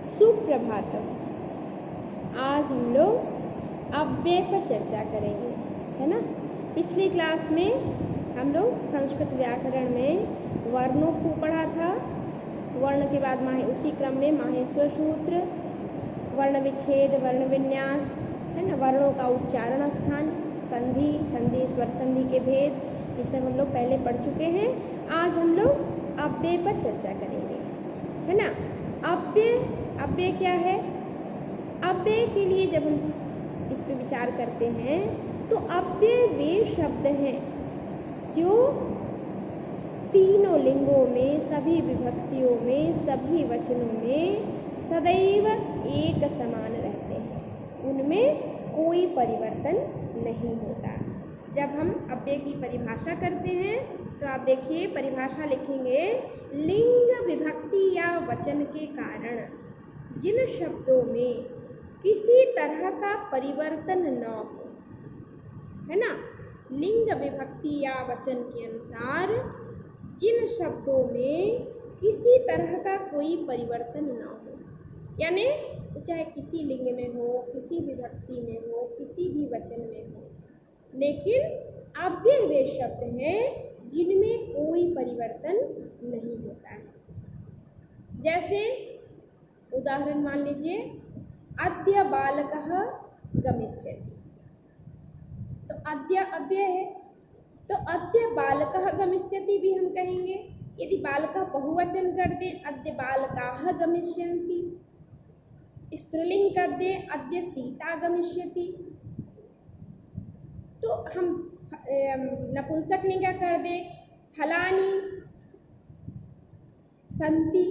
सुप्रभातम। आज हम लोग अव्यय पर चर्चा करेंगे, है ना। पिछली क्लास में हम लोग संस्कृत व्याकरण में वर्णों को पढ़ा था। वर्ण के बाद उसी क्रम में माहेश्वर सूत्र, वर्ण विच्छेद, वर्ण विन्यास, है ना, वर्णों का उच्चारण स्थान, संधि, संधि स्वर संधि के भेद, ये सब हम लोग पहले पढ़ चुके हैं। आज हम लोग अव्यय पर चर्चा करेंगे, है ना। अव्यय क्या है? अव्यय के लिए जब हम इस पर विचार करते हैं तो अव्यय वे शब्द हैं जो तीनों लिंगों में, सभी विभक्तियों में, सभी वचनों में सदैव एक समान रहते हैं, उनमें कोई परिवर्तन नहीं होता। जब हम अव्यय की परिभाषा करते हैं तो आप देखिए, परिभाषा लिखेंगे, लिंग विभक्ति या वचन के कारण जिन शब्दों में किसी तरह का परिवर्तन न हो, है ना, लिंग विभक्ति या वचन के अनुसार जिन शब्दों में किसी तरह का कोई परिवर्तन न हो, यानी चाहे किसी लिंग में हो, किसी विभक्ति में हो, किसी भी वचन में हो, लेकिन अव्यय वे शब्द हैं जिनमें कोई परिवर्तन नहीं होता है। जैसे उदाहरण मान लीजिए, अद्य बालकः गमिष्यति, तो अद्य अव्यय है, तो अद्य बालकः गमिष्यति भी हम कहेंगे। यदि बालकः बहुवचन कर दे, अद्य बालकाः गमिष्यन्ति, स्त्रीलिंग कर दे, अद्य सीता गमिष्यति, तो हम नपुंसकलिंग क्या कर दे, फलानी संति।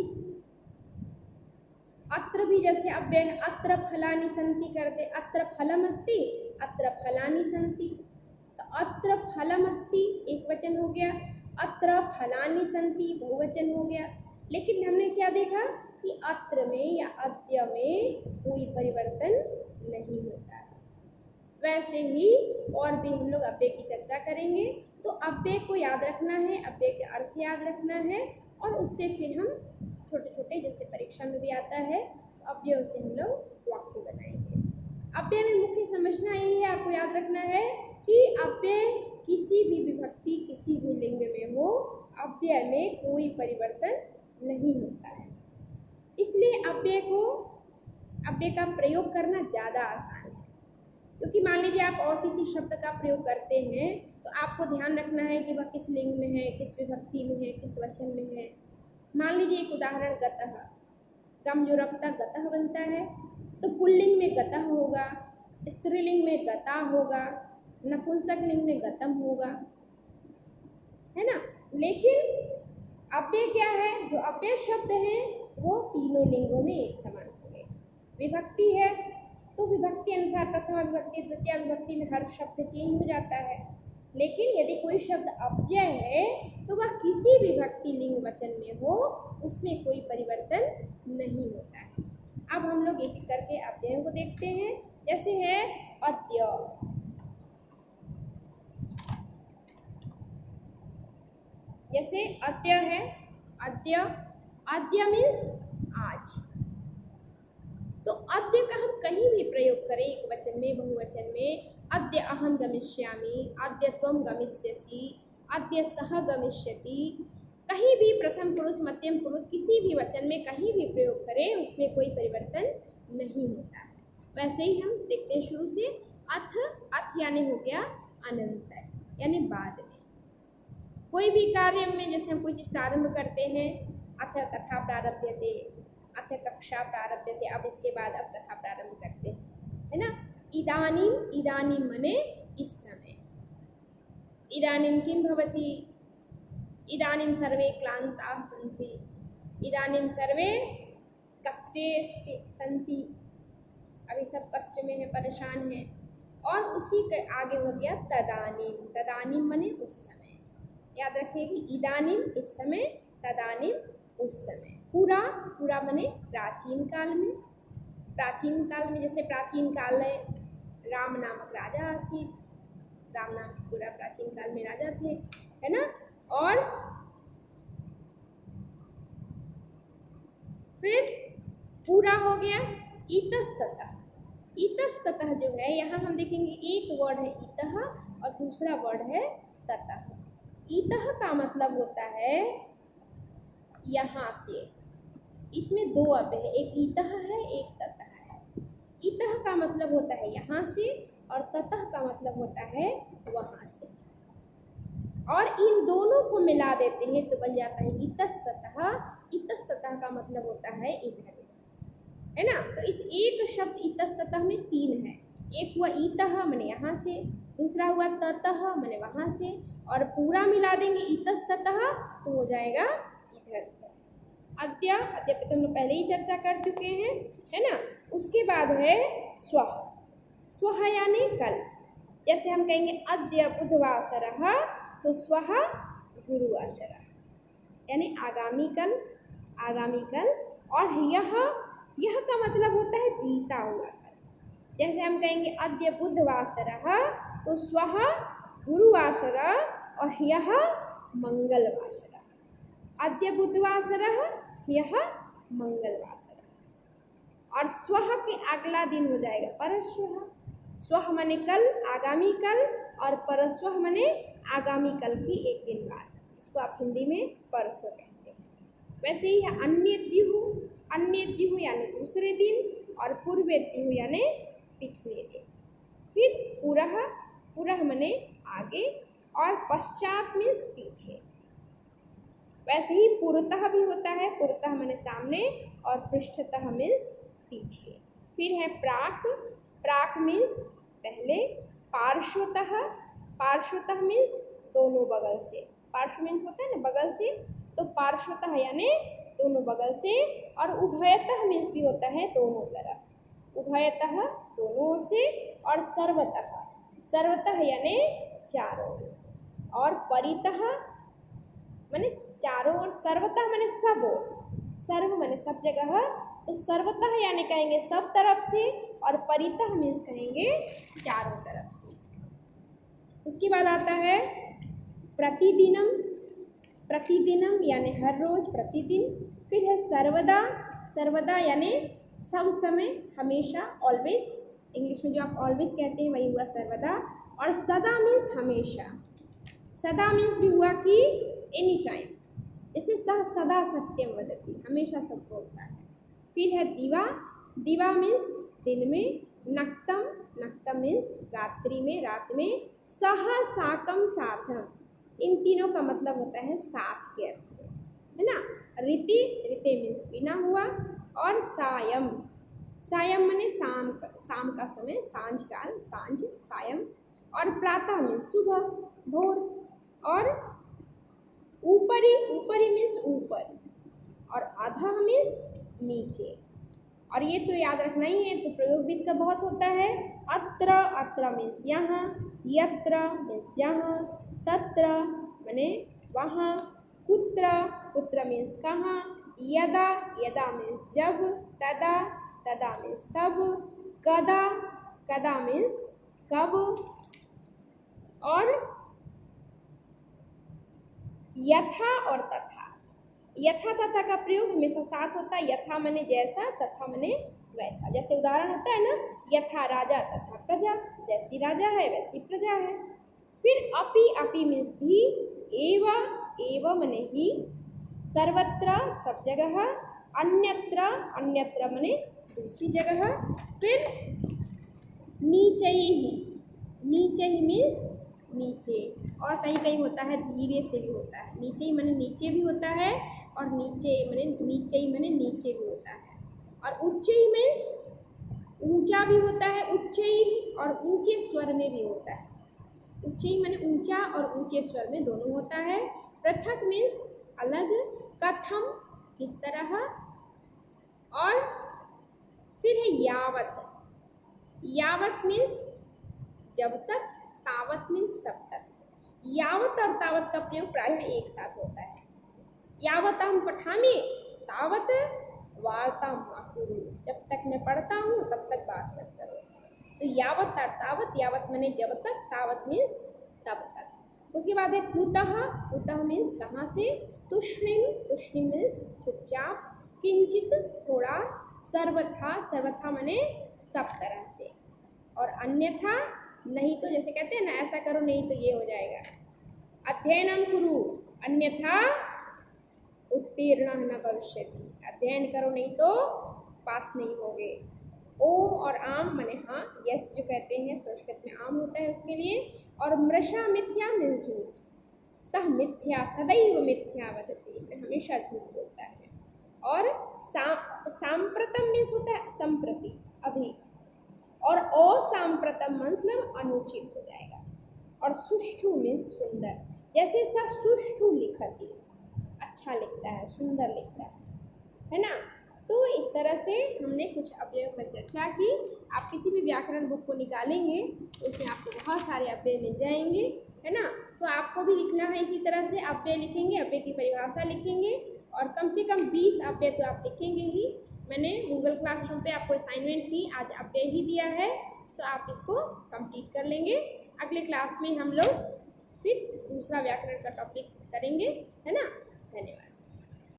अत्र भी जैसे अव्यय है, अत्र फलानी संति कर दे, अत्र फलम अस्ति, अत्र फलानी संति, तो अत्र फलम अस्ति एक वचन हो गया, अत्र फलानी संति बहुवचन हो गया। लेकिन हमने क्या देखा कि अत्र में या अद्य में कोई परिवर्तन नहीं होता है। वैसे ही और भी हम लोग अव्यय की चर्चा करेंगे। तो अव्यय को याद रखना है, अव्यय के अर्थ याद रखना है, और उससे फिर हम छोटे छोटे, जैसे परीक्षा में भी आता है, अव्ययों से हम लोग वाक्य बनाएंगे। अव्यय में मुख्य समझना यही है, आपको याद रखना है कि अव्यय किसी भी विभक्ति, किसी भी लिंग में हो, अव्यय में कोई परिवर्तन नहीं होता है। इसलिए अव्यय का प्रयोग करना ज़्यादा आसान है, क्योंकि मान लीजिए आप और किसी शब्द का प्रयोग करते हैं तो आपको ध्यान रखना है कि वह किस लिंग में है, किस विभक्ति में है, किस वचन में है। मान लीजिए एक उदाहरण, गतः, गम जो रखता गतः बनता है, तो पुल्लिंग में गतः होगा, स्त्रीलिंग में गता होगा, नपुंसक लिंग में गतम होगा, है ना। लेकिन अव्यय क्या है? जो अव्यय शब्द हैं वो तीनों लिंगों में एक समान होंगे। विभक्ति है तो विभक्ति अनुसार प्रथमा विभक्ति, द्वितीय विभक्ति में हर शब्द चेंज हो जाता है। लेकिन यदि कोई शब्द अव्यय है तो वह किसी विभक्ति लिंग वचन में हो, उसमें कोई परिवर्तन नहीं होता है। अब हम लोग एक एक करके अव्ययों को देखते हैं। जैसे है अद्य, जैसे अद्य है, अद्य, अद्य मीन्स आज। तो अद्य का हम कहीं भी प्रयोग करें, एक वचन में, बहुवचन में, अद्य अहम गमिष्यामि, अद्य त्वम गमिष्यसि, अद्य सः गमिष्यति, कहीं भी प्रथम पुरुष, मध्यम पुरुष, किसी भी वचन में कहीं भी प्रयोग करें, उसमें कोई परिवर्तन नहीं होता है। वैसे ही हम देखते हैं शुरू से, अथ, अथ यानी हो गया अनंतर, यानी बाद में। कोई भी कार्य में जैसे हम कोई चीज़ प्रारंभ करते हैं, अथ कथा प्रारभ्यते, अथ कक्षा प्रारभ्यते, अब इसके बाद अब कथा प्रारंभ करते हैं, है ना। इदानीम, इदानीम मने इस समय, इदानीम किं भवति, इदानीम सर्वे क्लान्ताः सन्ति, इदानीम सर्वे कष्टे सन्ति, अभी सब कष्ट में है, परेशान है। और उसी के आगे हो गया तदानीम, तदानीम मने उस समय। याद रखिए कि इदानीम इस समय, तदानीम उस समय। पूरा, पूरा मने प्राचीन काल में, प्राचीन काल में, जैसे प्राचीन काल में राम नामक राजा आसीत, राम नाम पूरा प्राचीन काल में राजा थे, है ना। और फिर पूरा हो गया। इतस्ततः, इतस्ततः जो है यहाँ हम देखेंगे एक वर्ड है इतः और दूसरा वर्ड है ततः। इतः का मतलब होता है यहाँ से, इसमें दो अव्यय है, एक इतः है एक ततः है। इतः का मतलब होता है यहाँ से और ततः का मतलब होता है वहाँ से, और इन दोनों को मिला देते हैं तो बन जाता है इतस्ततः। इतस्ततः का मतलब होता है इधर, है ना। तो इस एक शब्द इतस्ततः में तीन है, एक हुआ इतः माने यहाँ से, दूसरा हुआ ततः माने वहाँ से, और पूरा मिला देंगे इतस्ततः तो हो जाएगा इधर। अद्य, अद्य पे तो हम लोग पहले ही चर्चा कर चुके हैं, है ना। उसके बाद है स्वः। स्वः यानी कल, जैसे हम कहेंगे अद्य बुधवासरः तो स्वः गुरुवासरः, यानी आगामी कल, आगामी कल। और यह का मतलब होता है बीता हुआ कल, जैसे हम कहेंगे अद्य बुधवासरः तो स्वः गुरुवासरः और यह मंगलवासरः। अद्य बुधवासरः, यह मंगलवासरः। और स्वः के अगला दिन हो जाएगा परस्वः। स्वः माने कल, आगामी कल, और परस्वः माने आगामी कल की एक दिन बाद, जिसको आप हिंदी में परसों कहते हैं। वैसे ही है अन्यद्युः। अन्यद्युः यानी दूसरे दिन, और पूर्वेद्युः यानी पिछले दिन। फिर पुरः, पुरः माने आगे, और पश्चात मीन्स पीछे। वैसे ही पुरतः भी होता है, पुरतः माने सामने और पृष्ठतः मीन्स पीछे। फिर है प्राक, प्राक मीन्स पहले। पार्श्वतः, पार्श्वतः मीन्स दोनों बगल से, पार्श्व मीन्स होता है ना बगल से, तो पार्श्वतः यानी दोनों बगल से। और उभयतः मीन्स भी होता है दोनों तरफ, उभयतः दोनों ओर से। और सर्वतः, सर्वतः यानी चारों ओर। और परितः माने चारों ओर, सर्वतः माने सब ओर, सर्व माने सब जगह, तो सर्वतः यानी कहेंगे सब तरफ से, और परितः मीन्स कहेंगे चारों तरफ से। उसके बाद आता है प्रतिदिनम, प्रतिदिनम यानी हर रोज, प्रतिदिन। फिर है सर्वदा, सर्वदा यानी सब समय, हमेशा, ऑलवेज। इंग्लिश में जो आप ऑलवेज कहते हैं वही हुआ सर्वदा। और सदा मीन्स हमेशा, सदा मीन्स भी हुआ कि एनी टाइम, जैसे सह सदा सत्यम वदति, हमेशा सच बोलता है। फिर है दिवा, दिवा मीन्स दिन में। नक्तम, नक्तम मीन्स रात्रि में, रात में। सह साकम साधम, इन तीनों का मतलब होता है साथ के अर्थ में, है ना। ऋति, ऋते मीन्स बिना हुआ। और सायम, सायम माने शाम का, शाम का समय, सांझ काल, सांझ, सायम। और प्रातः मीन्स सुबह, भोर। और ऊपरी, ऊपरी मीन्स ऊपर। और अधः मीन्स नीचे। और ये तो याद रखना ही है, तो प्रयोग भी इसका बहुत होता है। अत्र, अत्र मीन्स यहाँ। यत्र मीन्स जहाँ। तत्र माने वहाँ। कुत्र, कुत्र मीन्स कहाँ। यदा, यदा मीन्स जब। तदा, तदा मीन्स तब। कदा, कदा मीन्स कब। और यथा और तथा, यथा तथा का प्रयोग हमेशा साथ होता है। यथा माने जैसा, तथा माने वैसा। जैसे उदाहरण होता है ना, यथा राजा तथा प्रजा, जैसी राजा है वैसी प्रजा है। फिर अपि, अपि मीन्स भी। एव, एव माने ही। सर्वत्र सब जगह। अन्यत्र, अन्यत्र माने दूसरी जगह। फिर नीचैः, नीचैः मीन्स नीचे। और कहीं कहीं होता है धीरे से भी होता है, नीचे माने नीचे भी होता है, और नीचे माने नीचे माने नीचे भी होता है। और उच्चैः मीन्स ऊंचा भी होता है, उच्चैः, और ऊंचे स्वर में भी होता है। उच्चैः माने ऊंचा और ऊंचे स्वर में दोनों होता है। पृथक मीन्स अलग। कथम किस तरह। और फिर है यावत, यावत मीन्स जब तक, तावत मीन्स तब तक। यावत और तावत का प्रयोग प्रायः एक साथ होता है। यावताम पठामि तावत वार्ताम मा कुरु, जब तक मैं पढ़ता हूँ तब तक बात मत करो। तो यावत और तावत, यावत माने जब तक, तावत मीन्स तब तक। उसके बाद है कुतः, कुतः मीन्स कहाँ से। तुष्णिम, तुष्णिम मीन्स चुपचाप। किंचित थोड़ा, सर्वथा, सर्वथा माने सब तरह से, और अन्यथा नहीं तो जैसे कहते हैं ना ऐसा करो नहीं तो ये हो जाएगा। अध्ययनम कुरु अन्यथा उत्तीर्ण न भविष्यति, अध्ययन करो नहीं तो पास नहीं होगे। ओम और आम माने हाँ, यस जो कहते हैं संस्कृत में आम होता है उसके लिए। और मृषा मिथ्या मीन्स झूठ, सह मिथ्या सदैव मिथ्या वदति, हमेशा झूठ बोलता है। और सांप्रतम मीन्स होता है संप्रति, अभी, और असांप्रतम मतलब अनुचित हो जाएगा। और सुष्ठु मीन्स सुंदर, जैसे स सुष्ठु लिखती, अच्छा लिखता है, सुंदर लिखता है ना। तो इस तरह से हमने कुछ अव्ययों पर चर्चा की। आप किसी भी व्याकरण बुक को निकालेंगे तो उसमें आपको बहुत सारे अव्यय मिल जाएंगे, है ना। तो आपको भी लिखना है इसी तरह से, अव्यय लिखेंगे, अव्यय की परिभाषा लिखेंगे, और कम से कम 20 अव्यय तो आप लिखेंगे ही। मैंने गूगल क्लासरूम पे आपको असाइनमेंट की आज अव्यय ही दिया है, तो आप इसको कंप्लीट कर लेंगे। अगले क्लास में हम लोग फिर दूसरा व्याकरण का टॉपिक करेंगे, है ना। धन्यवाद।